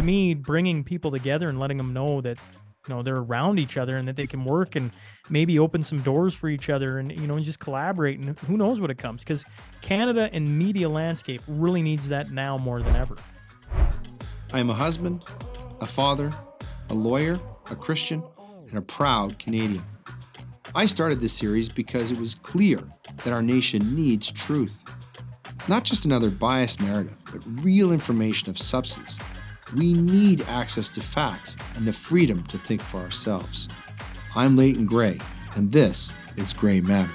to me, bringing people together and letting them know that, they're around each other and that they can work and maybe open some doors for each other and, and just collaborate, and who knows what it comes, because Canada and media landscape really needs that now more than ever. I am a husband, a father, a lawyer, a Christian, and a proud Canadian. I started this series because it was clear that our nation needs truth. Not just another biased narrative, but real information of substance. We need access to facts and the freedom to think for ourselves. I'm Leighton Gray, and this is Gray Matter.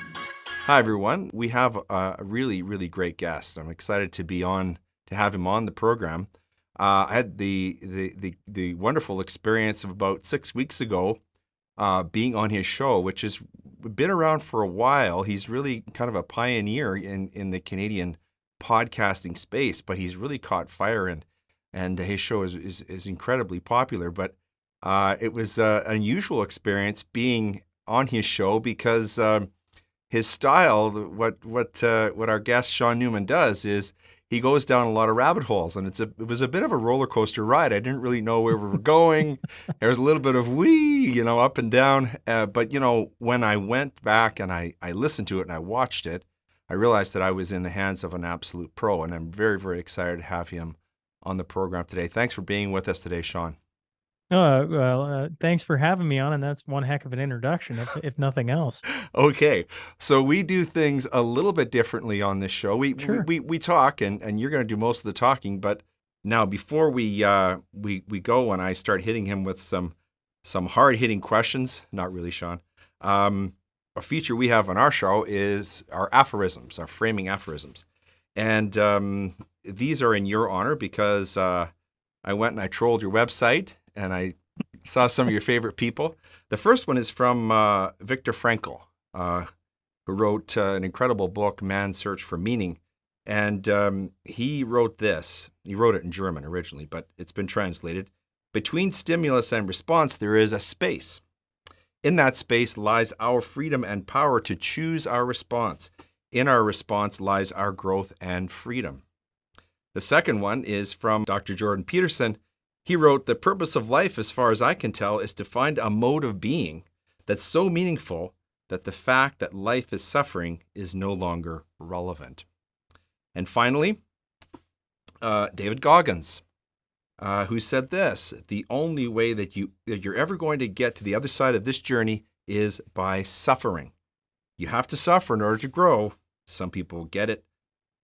Hi, everyone. We have a really, really great guest. I'm excited to have him on the program. I had the wonderful experience of about 6 weeks ago being on his show, which has been around for a while. He's really kind of a pioneer in the Canadian podcasting space, but he's really caught fire, and his show is incredibly popular. But it was an unusual experience being on his show because his style, what our guest Shaun Newman does, is he goes down a lot of rabbit holes, and it was a bit of a roller coaster ride. I didn't really know where we were going. There was a little bit of up and down. But when I went back and I listened to it and I watched it, I realized that I was in the hands of an absolute pro, and I'm very, very excited to have him on the program today. Thanks for being with us today, Shaun. Thanks for having me on, and that's one heck of an introduction, if nothing else. Okay, so we do things a little bit differently on this show. We talk, and you're going to do most of the talking. But now, before we go, and I start hitting him with some hard hitting questions. Not really, Shaun. A feature we have on our show is our aphorisms, our framing aphorisms, and these are in your honor because I went and I trolled your website and I saw some of your favorite people. The first one is from Viktor Frankl, who wrote an incredible book, Man's Search for Meaning. And he wrote this. He wrote it in German originally, but it's been translated. Between stimulus and response, there is a space. In that space lies our freedom and power to choose our response. In our response lies our growth and freedom. The second one is from Dr. Jordan Peterson. He wrote, the purpose of life, as far as I can tell, is to find a mode of being that's so meaningful that the fact that life is suffering is no longer relevant. And finally, David Goggins, who said this, the only way that you're ever going to get to the other side of this journey is by suffering. You have to suffer in order to grow. Some people get it,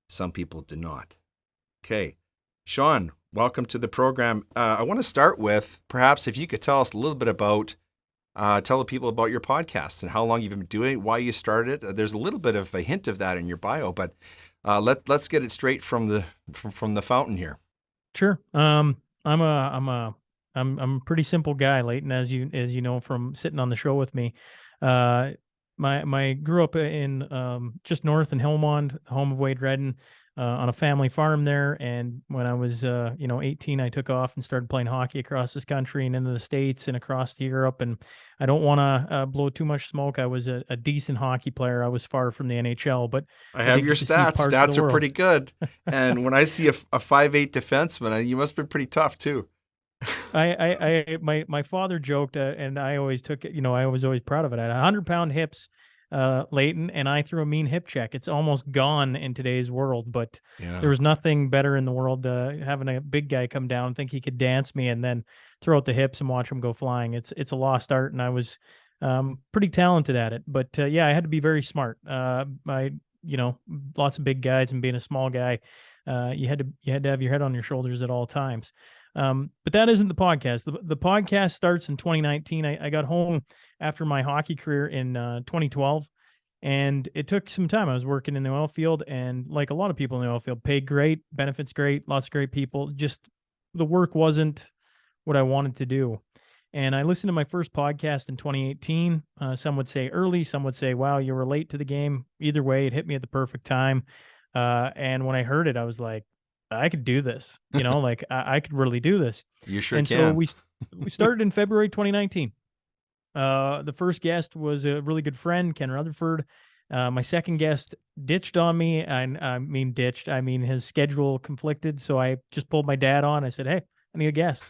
some people do not. Okay, Shaun, welcome to the program. I want to start with, perhaps if you could tell us a little bit about, tell the people about your podcast and how long you've been doing it, why you started it. There's a little bit of a hint of that in your bio, but let's get it straight from the fountain here. Sure. I'm a pretty simple guy, Leighton, as you know from sitting on the show with me. My grew up in just north in Hillmond, home of Wade Redden, on a family farm there. And when I was 18, I took off and started playing hockey across this country and into the States and across to Europe. And I don't want to blow too much smoke. I was a decent hockey player. I was far from the NHL, but I have your stats. Stats are pretty good. And when I see a 5'8" defenseman, you must have been pretty tough too. My father joked, and I always took it. I was always proud of it. I had 100-pound hips, Leighton, and I threw a mean hip check. It's almost gone in today's world, but there was nothing better in the world having a big guy come down, think he could dance me, and then throw out the hips and watch him go flying. It's a lost art, and I was pretty talented at it. But I had to be very smart. Lots of big guys, and being a small guy, you had to have your head on your shoulders at all times. But that isn't the podcast. The podcast starts in 2019. I got home after my hockey career in 2012, and it took some time. I was working in the oil field, and like a lot of people in the oil field, paid great, benefits great, lots of great people. Just the work wasn't what I wanted to do. And I listened to my first podcast in 2018. Some would say early, some would say, wow, you were late to the game. Either way, it hit me at the perfect time. And when I heard it, I was like, I could do this, like I could really do this. You sure can. So we started in February 2019. The first guest was a really good friend, Ken Rutherford. My second guest ditched on me. I mean, his schedule conflicted. So I just pulled my dad on. I said, hey, I need a guest.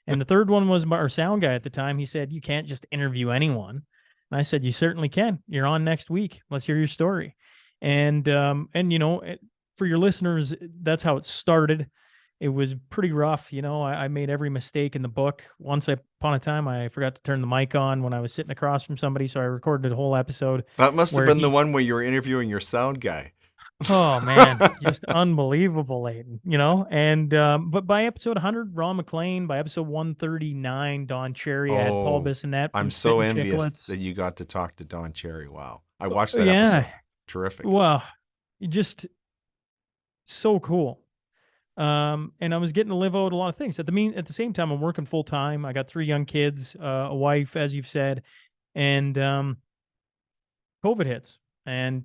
And the third one was our sound guy at the time. He said, you can't just interview anyone. And I said, you certainly can. You're on next week. Let's hear your story. And for your listeners, that's how it started. It was pretty rough. I made every mistake in the book. Once upon a time, I forgot to turn the mic on when I was sitting across from somebody. So I recorded a whole episode. That must have been the one where you were interviewing your sound guy. Oh man, just unbelievable, Leighton, and, but by episode 100, Ron McLean, by episode 139, Don Cherry, I had Paul Bissonnette. I'm so envious that you got to talk to Don Cherry. Wow. I watched that episode. Terrific. Well, just so cool. And I was getting to live out a lot of things at the same time. I'm working full time. I got 3 young kids, a wife, as you've said, and, COVID hits, and,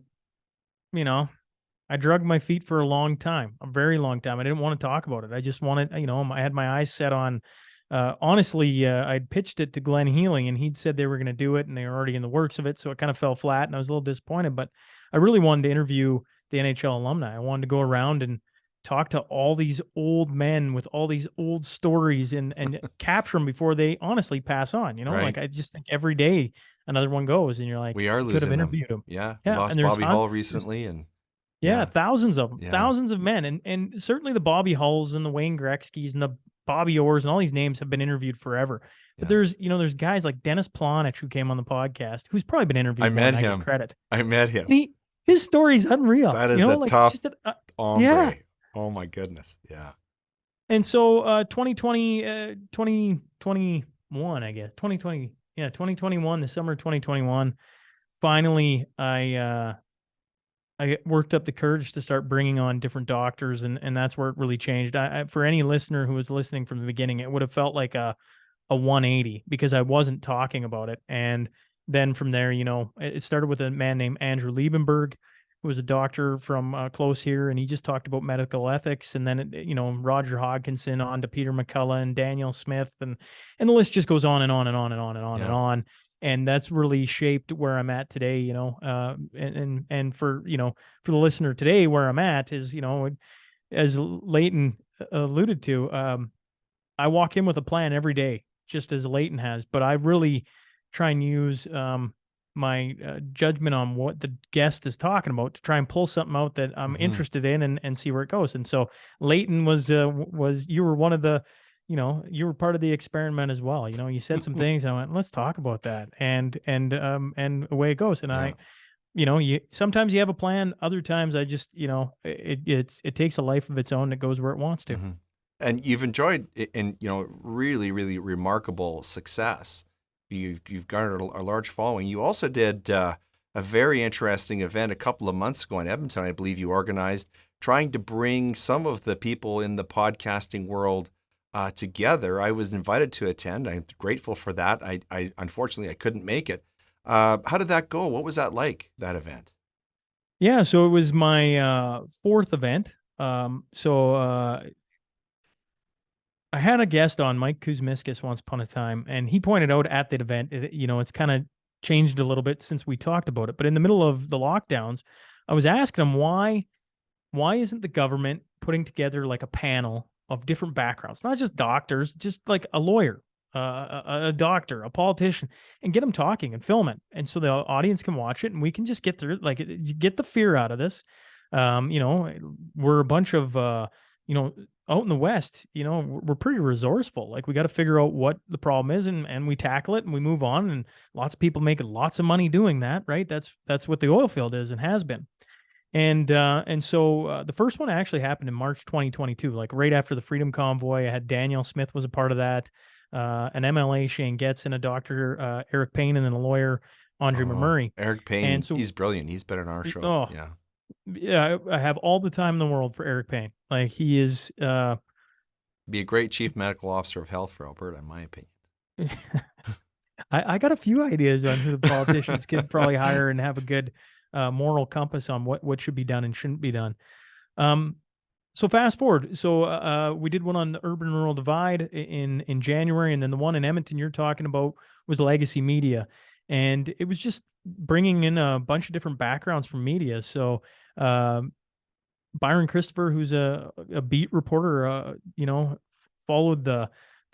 I dragged my feet for a long time, a very long time. I didn't want to talk about it. I just wanted, I had my eyes set on, honestly, I'd pitched it to Glenn Healing, and he'd said they were going to do it, and they were already in the works of it. So it kind of fell flat, and I was a little disappointed, but I really wanted to interview the NHL alumni. I wanted to go around and talk to all these old men with all these old stories and capture them before they honestly pass on, Right. Like, I just think every day another one goes, and you're like, we are could have losing interviewed them. him. Yeah. Yeah, We lost and there's Bobby Hull recently, and yeah, thousands of them, Yeah. thousands of men, and certainly the Bobby Hulls and the Wayne Gretzkys and the Bobby Orrs and all these names have been interviewed forever. But Yeah. there's guys like Dennis Plonich who came on the podcast, who's probably been interviewed. I met more than I him. give credit. I met him. And his story's unreal. That is a tough just hombre. yeah. Oh my goodness. Yeah. And so 2021, I guess 2021, the summer of 2021, finally I worked up the courage to start bringing on different doctors, and that's where it really changed. For any listener who was listening from the beginning, it would have felt like a 180 because I wasn't talking about it. And then from there, it started with a man named Andrew Liebenberg, who was a doctor from close here, and he just talked about medical ethics. And then, Roger Hodgkinson, on to Peter McCullough and Daniel Smith, and the list just goes on and on and on and on and on and on. And that's really shaped where I'm at today, and for the listener today, where I'm at is, as Leighton alluded to, I walk in with a plan every day, just as Leighton has, but I really try and use my judgment on what the guest is talking about to try and pull something out that I'm interested in and see where it goes. And so Leighton was you were one of the, you were part of the experiment as well. You said some things, and I went, let's talk about that. And away it goes. And you sometimes you have a plan. Other times I just, it takes a life of its own that goes where it wants to. And you've enjoyed it, and really, really remarkable success. You've garnered a large following. You also did a very interesting event a couple of months ago in Edmonton. I believe you organized, trying to bring some of the people in the podcasting world together. I was invited to attend. I'm grateful for that. I unfortunately I couldn't make it. How did that go? What was that like, that event? Yeah, so it was my 4th event. I had a guest on, Mike Kuzmiskas, once upon a time, and he pointed out at that event, it's kind of changed a little bit since we talked about it. But in the middle of the lockdowns, I was asking him why isn't the government putting together like a panel of different backgrounds, not just doctors, just like a lawyer, a doctor, a politician, and get them talking and film it, and so the audience can watch it, and we can just get through it, like you get the fear out of this. We're a bunch of out in the West, we're pretty resourceful. Like, we got to figure out what the problem is, and we tackle it, and we move on. And lots of people make lots of money doing that, right? That's what the oil field is and has been. And so the first one actually happened in March 2022, like right after the Freedom Convoy. I had Daniel Smith was a part of that, an MLA, Shane Getz, and a doctor, Eric Payne, and then a lawyer, Andre Murray. Eric Payne, and so, he's brilliant. He's been on our show. Yeah, I have all the time in the world for Eric Payne. Like, he is be a great chief medical officer of health for Alberta, in my opinion. I got a few ideas on who the politicians could probably hire and have a good moral compass on what should be done and shouldn't be done. So fast forward. So we did one on the urban-rural divide in January, and then the one in Edmonton you're talking about was legacy media. And it was just bringing in a bunch of different backgrounds from media. So Byron Christopher, who's a beat reporter, followed the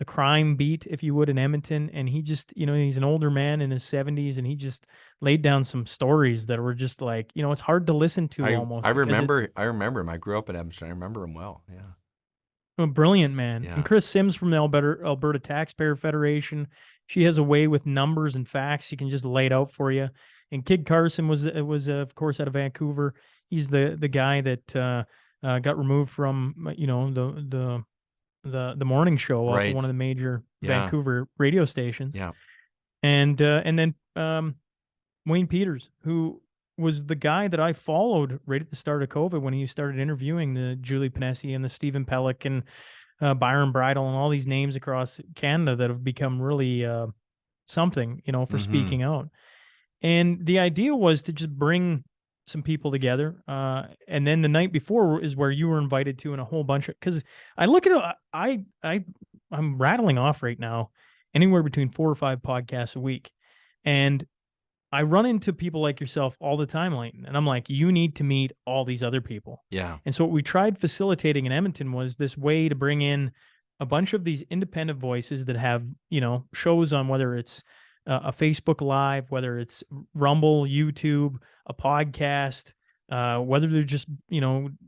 crime beat, if you would, in Edmonton. And he just, he's an older man in his 70s, and he just laid down some stories that were just like, it's hard to listen to almost. I remember him. I grew up in Edmonton. I remember him well. Yeah. A brilliant man. Yeah. And Chris Sims from the Alberta Taxpayer Federation, she has a way with numbers and facts. She can just lay it out for you. And Kid Carlson was of course out of Vancouver. He's the guy that got removed from the morning show off of one of the major Vancouver radio stations. Yeah. And then Wayne Peters, who was the guy that I followed right at the start of COVID when he started interviewing the Julie Panesi and the Stephen Pellick and Byron Bridle and all these names across Canada that have become really something, for speaking out. And the idea was to just bring some people together. And then the night before is where you were invited to, and a whole bunch of, because I look at it, I'm rattling off right now anywhere between 4 or 5 podcasts a week. And I run into people like yourself all the time, Leighton. And I'm like, you need to meet all these other people. Yeah. And so what we tried facilitating in Edmonton was this way to bring in a bunch of these independent voices that have, shows on, whether it's a Facebook Live, whether it's Rumble, YouTube, a podcast, whether they're just,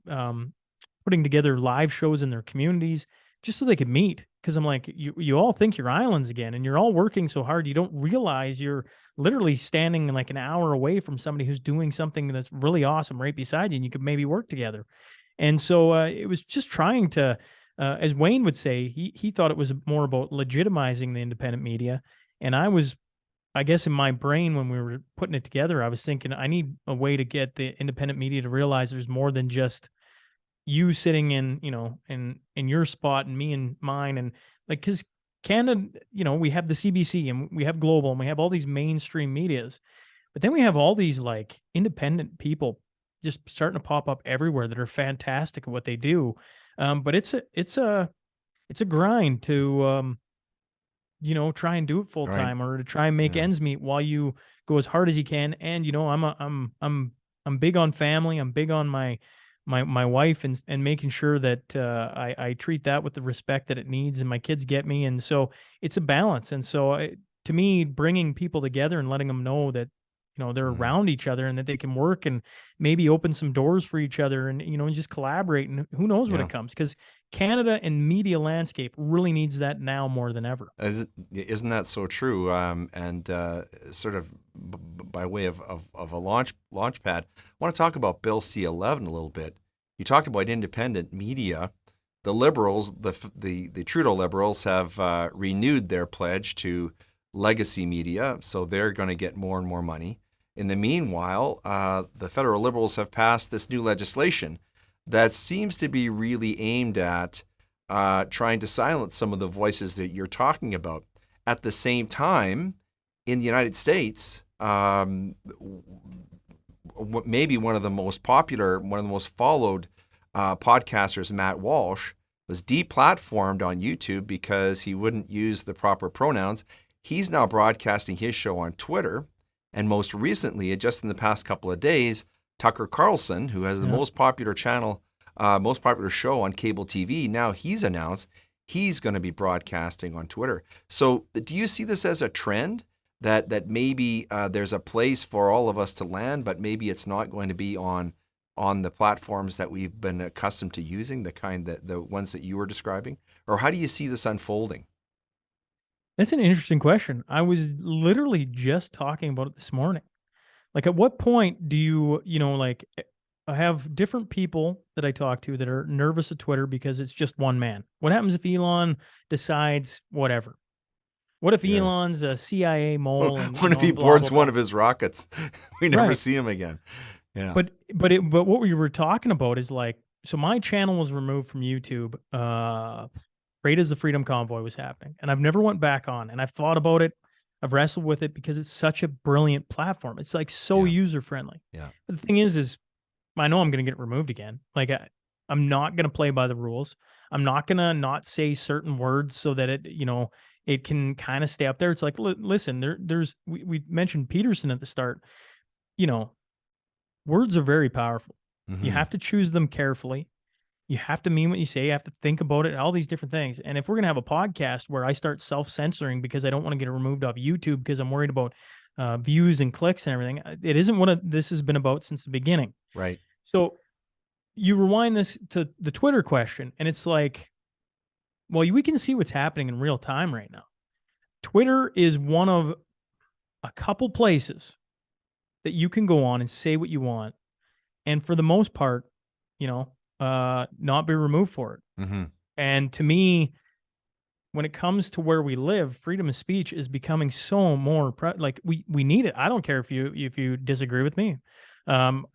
putting together live shows in their communities just so they could meet. Because I'm like, you all think you're islands again, and you're all working so hard. You don't realize you're literally standing like an hour away from somebody who's doing something that's really awesome right beside you, and you could maybe work together. And so it was just trying to, as Wayne would say, he thought it was more about legitimizing the independent media. And I guess in my brain, when we were putting it together, I was thinking I need a way to get the independent media to realize there's more than just you sitting in, in your spot and me in mine. And like, because Canada, we have the CBC and we have Global and we have all these mainstream medias, but then we have all these like independent people just starting to pop up everywhere that are fantastic at what they do. But it's a grind to, try and do it full time, or to try and make ends meet while you go as hard as you can. And, I'm big on family. I'm big on my wife and making sure that I treat that with the respect that it needs, and my kids get me. And so it's a balance. And so to me, bringing people together and letting them know that, they're around each other and that they can work and maybe open some doors for each other and, and just collaborate, and who knows when it comes, because Canada and media landscape really needs that now more than ever. Isn't that so true? And sort of by way of a launch pad, I want to talk about Bill C-11 a little bit. You talked about independent media. The Liberals, the Trudeau Liberals, have renewed their pledge to legacy media, so they're going to get more and more money. In the meanwhile, the federal Liberals have passed this new legislation that seems to be really aimed at trying to silence some of the voices that you're talking about. At the same time, in the United States, maybe one of the most popular, one of the most followed podcasters, Matt Walsh, was deplatformed on YouTube because he wouldn't use the proper pronouns. He's now broadcasting his show on Twitter. And most recently, just in the past couple of days, Tucker Carlson, who has the most popular channel, most popular show on cable TV, now he's announced he's going to be broadcasting on Twitter. So do you see this as a trend that maybe there's a place for all of us to land, but maybe it's not going to be on the platforms that we've been accustomed to using, the ones that you were describing? Or how do you see this unfolding? That's an interesting question. I was literally just talking about it this morning. Like, at what point do you, I have different people that I talk to that are nervous of Twitter because it's just one man. What happens if Elon decides whatever? What if Elon's a CIA mole? And, what if he boards one of his rockets? We never see him again. Yeah. But what we were talking about is like, so my channel was removed from YouTube right as the Freedom Convoy was happening, and I've never went back on. And I've thought about it. I've wrestled with it because it's such a brilliant platform. It's like so user friendly. Yeah. But the thing is I know I'm going to get removed again. Like I'm not going to play by the rules. I'm not going to not say certain words so that it, it can kind of stay up there. It's like, listen, we mentioned Peterson at the start. Words are very powerful. Mm-hmm. You have to choose them carefully. You have to mean what you say. You have to think about it, all these different things. And if we're going to have a podcast where I start self-censoring because I don't want to get it removed off YouTube because I'm worried about views and clicks and everything, it isn't what this has been about since the beginning. Right. So you rewind this to the Twitter question, and it's like, well, we can see what's happening in real time right now. Twitter is one of a couple places that you can go on and say what you want, and for the most part, not be removed for it. Mm-hmm. And to me, when it comes to where we live, freedom of speech is becoming so more like we need it. I don't care if you disagree with me.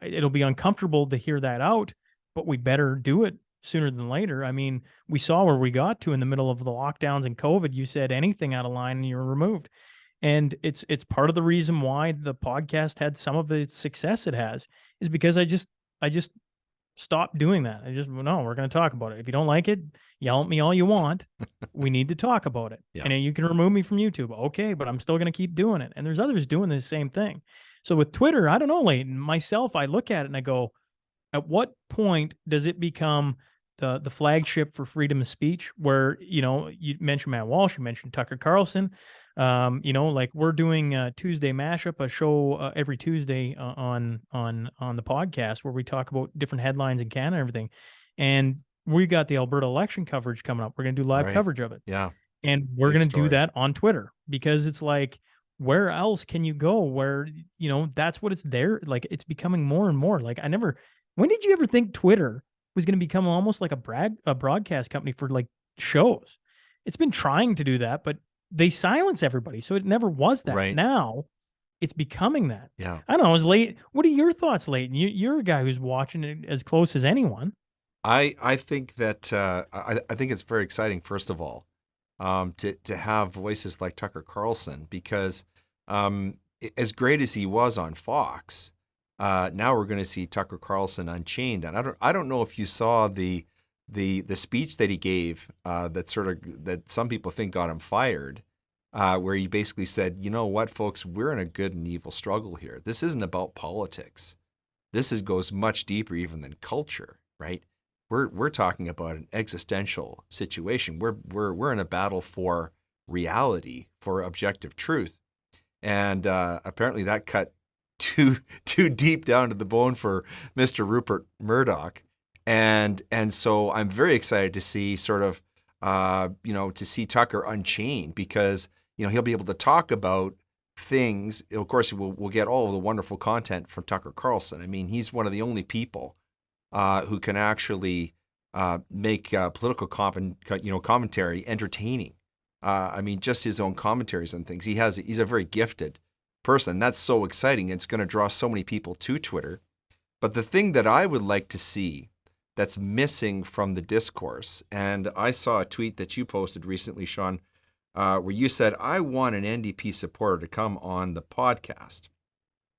It'll be uncomfortable to hear that out, but we better do it sooner than later. I mean, we saw where we got to in the middle of the lockdowns and COVID. You said anything out of line and you were removed. And it's part of the reason why the podcast had some of the success it has, is because I just stopped doing that. No, we're going to talk about it. If you don't like it, yell at me all you want. We need to talk about it. Yeah. And you can remove me from YouTube. Okay, but I'm still going to keep doing it. And there's others doing the same thing. So with Twitter, I don't know, Leighton, myself, I look at it and I go, at what point does it become the flagship for freedom of speech, where, you mentioned Matt Walsh, you mentioned Tucker Carlson, like we're doing a Tuesday mashup, a show every Tuesday on the podcast where we talk about different headlines in Canada and everything. And we got the Alberta election coverage coming up. We're going to do live coverage of it. Yeah. And we're going to do that on Twitter, because it's like, where else can you go where, that's what it's there. Like, it's becoming more and more like, when did you ever think Twitter was going to become almost like a broadcast company for like shows? It's been trying to do that, but they silence everybody. So it never was that. Right. Now it's becoming that. Yeah. I don't know. What are your thoughts, Leighton? You're a guy who's watching it as close as anyone. I think that I think it's very exciting, first of all, to have voices like Tucker Carlson, because as great as he was on Fox, now we're going to see Tucker Carlson Unchained. And I don't know if you saw the speech that he gave that some people think got him fired, where he basically said, you know what, folks, we're in a good and evil struggle here. This isn't about politics. This goes much deeper even than culture, right? We're talking about an existential situation. We're in a battle for reality, for objective truth. And apparently that cut too deep down to the bone for Mr. Rupert Murdoch. And so I'm very excited to see to see Tucker unchained, because, he'll be able to talk about things. Of course, we'll get all of the wonderful content from Tucker Carlson. I mean, he's one of the only people who can actually make political commentary entertaining. I mean, just his own commentaries on things. He's a very gifted person. That's so exciting. It's going to draw so many people to Twitter. But the thing that I would like to see that's missing from the discourse, and I saw a tweet that you posted recently, Shaun, where you said, I want an NDP supporter to come on the podcast,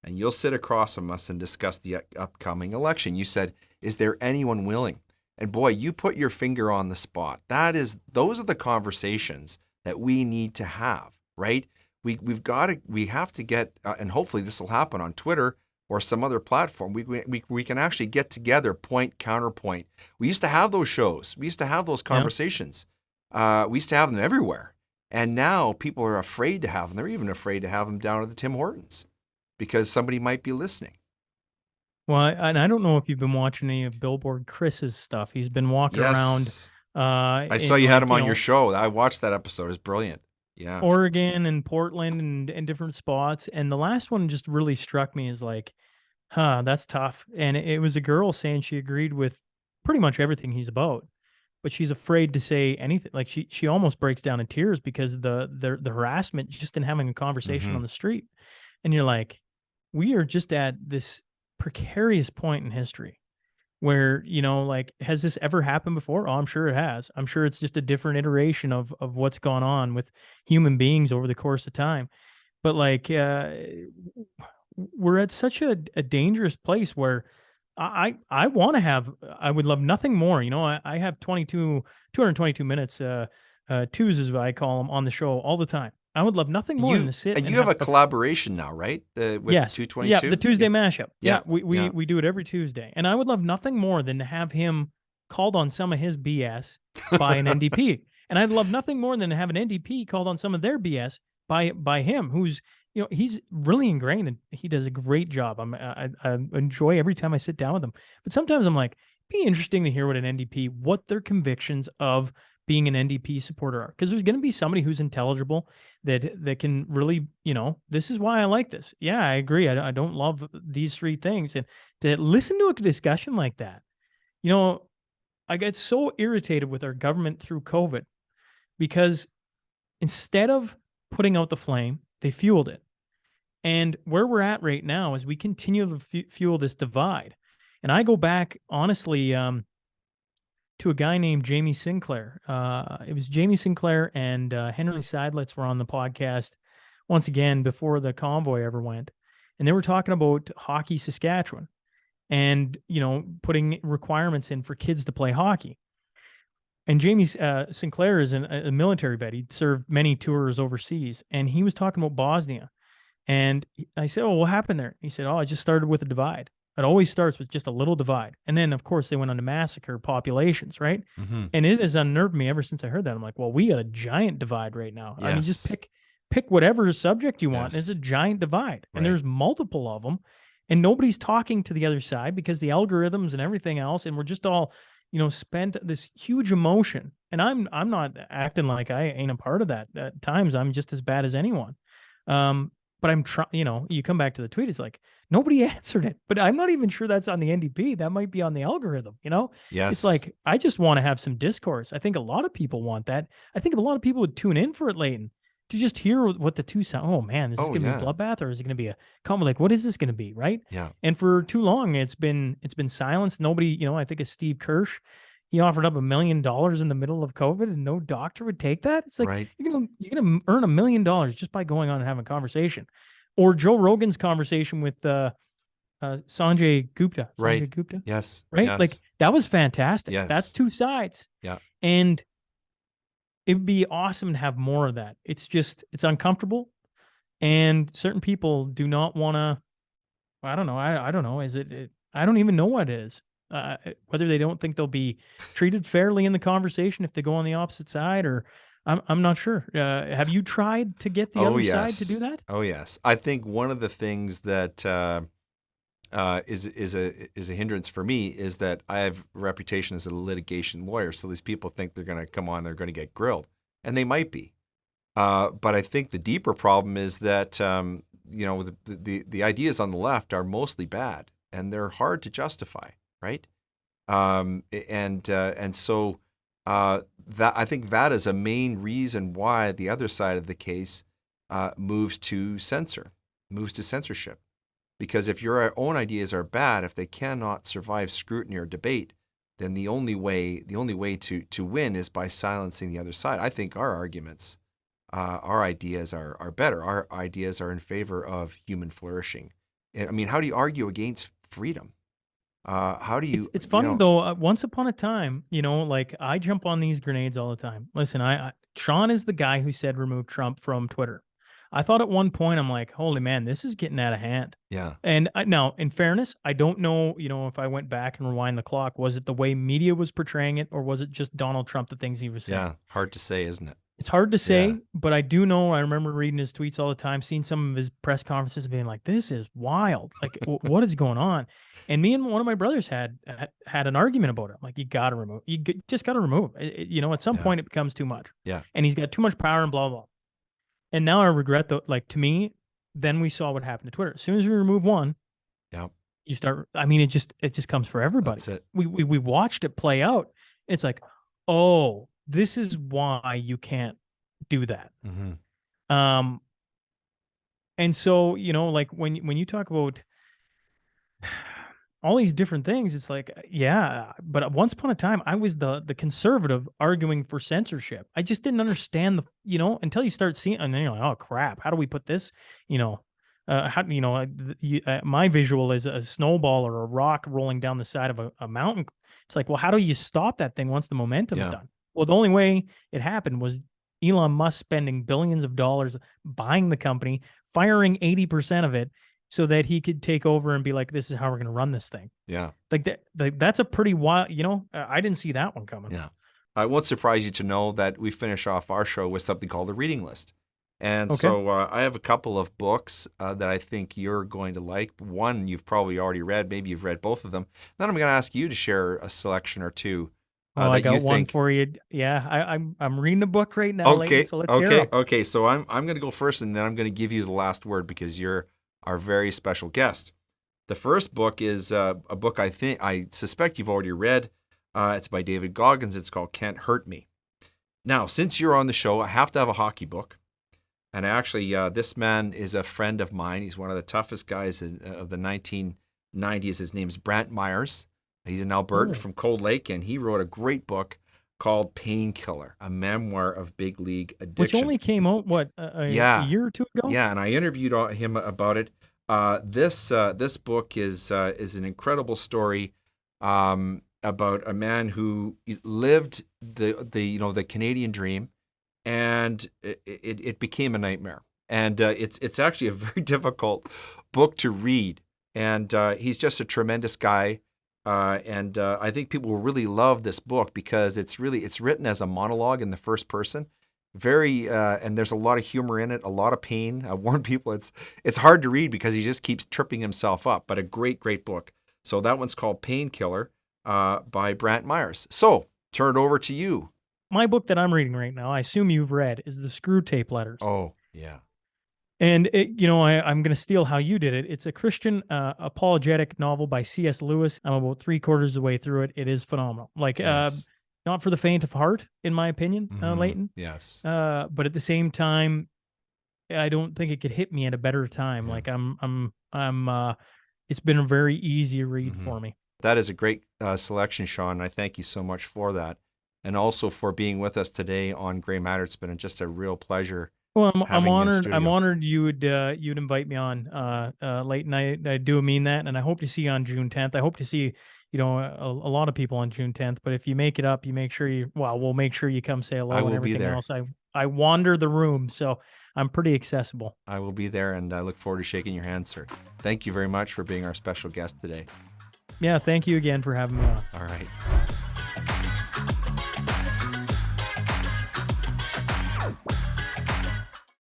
and you'll sit across from us and discuss the upcoming election. You said, is there anyone willing? And boy, you put your finger on the spot. Those are the conversations that we need to have, right? We have to get, and hopefully this will happen on Twitter or some other platform. We can actually get together, point, counterpoint. We used to have those shows. We used to have those conversations. Yeah. We used to have them everywhere. And now people are afraid to have them. They're even afraid to have them down at the Tim Hortons because somebody might be listening. Well, I don't know if you've been watching any of Billboard Chris's stuff. He's been walking around. I saw you had him on your show. I watched that episode. It's brilliant. Yeah. Oregon and Portland and different spots. And the last one just really struck me as like, that's tough. And it was a girl saying she agreed with pretty much everything he's about, but she's afraid to say anything. Like she almost breaks down in tears because the harassment just in having a conversation on the street. And you're like, we are just at this precarious point in history where, like, has this ever happened before? Oh, I'm sure it has. I'm sure it's just a different iteration of what's gone on with human beings over the course of time. But like, we're at such a dangerous place where I would love nothing more. I have 222 minutes, twos as I call them, on the show all the time. I would love nothing more than to sit. And you have a collaboration now, right? With yes. 222? Yeah, the Tuesday mashup. Yeah, we do it every Tuesday. And I would love nothing more than to have him called on some of his BS by an NDP. And I'd love nothing more than to have an NDP called on some of their BS by him, who's, he's really ingrained and he does a great job. I enjoy every time I sit down with him. But sometimes I'm like, be interesting to hear what an NDP, what their convictions of being an NDP supporter are. Because there's going to be somebody who's intelligible that can really, this is why I like this. Yeah, I agree. I don't love these three things. And to listen to a discussion like that, I get so irritated with our government through COVID because instead of putting out the flame, they fueled it. And where we're at right now is we continue to fuel this divide. And I go back, honestly, to a guy named Jamie Sinclair. It was Jamie Sinclair and Henry Seidlitz were on the podcast once again before the convoy ever went. And they were talking about Hockey Saskatchewan and, putting requirements in for kids to play hockey. And Jamie Sinclair is a military vet. He served many tours overseas. And he was talking about Bosnia. And I said, oh, what happened there? He said, oh, I just started with a divide. It always starts with just a little divide. And then, of course, they went on to massacre populations, right? Mm-hmm. And it has unnerved me ever since I heard that. I'm like, well, we got a giant divide right now. Yes. I mean, just pick whatever subject you want. Yes. It's a giant divide. Right. And there's multiple of them. And nobody's talking to the other side because the algorithms and everything else. And we're just all, spent this huge emotion. And I'm not acting like I ain't a part of that. At times, I'm just as bad as anyone. But I'm trying, you come back to the tweet, it's like, nobody answered it. But I'm not even sure that's on the NDP. That might be on the algorithm, Yes. It's like, I just want to have some discourse. I think a lot of people want that. I think a lot of people would tune in for it, Leighton, to just hear what the two sound. Oh, man, is this going to be a bloodbath or is it going to be a comment? Like, what is this going to be, right? Yeah. And for too long, it's been silenced. Nobody, I think it's Steve Kirsch. He offered up $1 million in the middle of COVID and no doctor would take that. It's like, right. You're gonna earn $1 million just by going on and having a conversation. Or Joe Rogan's conversation with Sanjay Gupta. Right. Sanjay Gupta? Yes. Right? Yes. Like, that was fantastic. Yes. That's two sides. Yeah. And it'd be awesome to have more of that. It's uncomfortable. And certain people do not want to, I don't know. I don't know. I don't even know what it is. Whether they don't think they'll be treated fairly in the conversation if they go on the opposite side, or I'm not sure. Have you tried to get the other side to do that? Oh yes, I think one of the things that is a hindrance for me is that I have a reputation as a litigation lawyer, so these people think they're going to come on, they're going to get grilled, and they might be. But I think the deeper problem is that the ideas on the left are mostly bad, and they're hard to justify. Right, and so that I think that is a main reason why the other side of the case moves to censorship, because if your own ideas are bad, if they cannot survive scrutiny or debate, then the only way to win is by silencing the other side. I think our arguments, our ideas are better. Our ideas are in favor of human flourishing. I mean, how do you argue against freedom? How do you? It's funny though. Once upon a time, like I jump on these grenades all the time. Listen, Shaun is the guy who said remove Trump from Twitter. I thought at one point I'm like, holy man, this is getting out of hand. Yeah. And now, in fairness, I don't know. If I went back and rewind the clock, was it the way media was portraying it, or was it just Donald Trump, the things he was saying? Yeah, hard to say, isn't it? It's hard to say, but I do know. I remember reading his tweets all the time, seeing some of his press conferences, being like, "This is wild! Like, what is going on?" And me and one of my brothers had an argument about it. I'm like, you got to remove. Just got to remove. At some point, it becomes too much. Yeah. And he's got too much power and blah blah. And now I regret that. Like, to me, then we saw what happened to Twitter. As soon as we remove one, you start. I mean, it just comes for everybody. That's it. We watched it play out. It's like, oh. This is why you can't do that. Mm-hmm. And so, like when you talk about all these different things, it's like, yeah, but once upon a time, I was the conservative arguing for censorship. I just didn't understand until you start seeing, and then you're like, oh crap, how do we put this, my visual is a snowball or a rock rolling down the side of a mountain. It's like, well, how do you stop that thing once the momentum's done? Well, the only way it happened was Elon Musk spending billions of dollars buying the company, firing 80% of it, so that he could take over and be like, this is how we're going to run this thing. Yeah. That's a pretty wild, I didn't see that one coming. Yeah. It won't surprise you to know that we finish off our show with something called a reading list. And so I have a couple of books that I think you're going to like. One you've probably already read. Maybe you've read both of them. Then I'm going to ask you to share a selection or two. I got one for you. Yeah, I'm reading the book right now, Leighton, so let's hear 'em. Okay. So I'm going to go first, and then I'm going to give you the last word because you're our very special guest. The first book is a book I suspect you've already read. It's by David Goggins. It's called Can't Hurt Me. Now, since you're on the show, I have to have a hockey book. And actually, this man is a friend of mine. He's one of the toughest guys of the 1990s. His name's Brant Myers. He's an Albertan from Cold Lake, and he wrote a great book called Painkiller, a memoir of big league addiction. Which only came out, a year or two ago? Yeah, and I interviewed him about it. This book is an incredible story about a man who lived the Canadian dream, and it became a nightmare. And it's actually a very difficult book to read. And he's just a tremendous guy. And I think people will really love this book because it's written as a monologue in the first person. And there's a lot of humor in it, a lot of pain. I warn people it's hard to read because he just keeps tripping himself up, but a great book. So that one's called Painkiller by Brant Myers. So turn it over to you. My book that I'm reading right now, I assume you've read, is The Screw Tape Letters. Oh, yeah. And I'm going to steal how you did it. It's a Christian apologetic novel by C.S. Lewis. I'm about 3/4 of the way through it. It is phenomenal. Yes. Not for the faint of heart, in my opinion, Leighton. Yes. But at the same time, I don't think it could hit me at a better time. Yeah. Like it's been a very easy read for me. That is a great selection, Shaun. I thank you so much for that. And also for being with us today on Gray Matter. It's been just a real pleasure. Well, I'm honored. I'm honored you'd invite me on, Leighton. I do mean that, and I hope to see you on June 10th. I hope to see a lot of people on June 10th. But if you make it up, we'll make sure you come say hello and everything else. I wander the room, so I'm pretty accessible. I will be there, and I look forward to shaking your hand, sir. Thank you very much for being our special guest today. Yeah, thank you again for having me on. All right.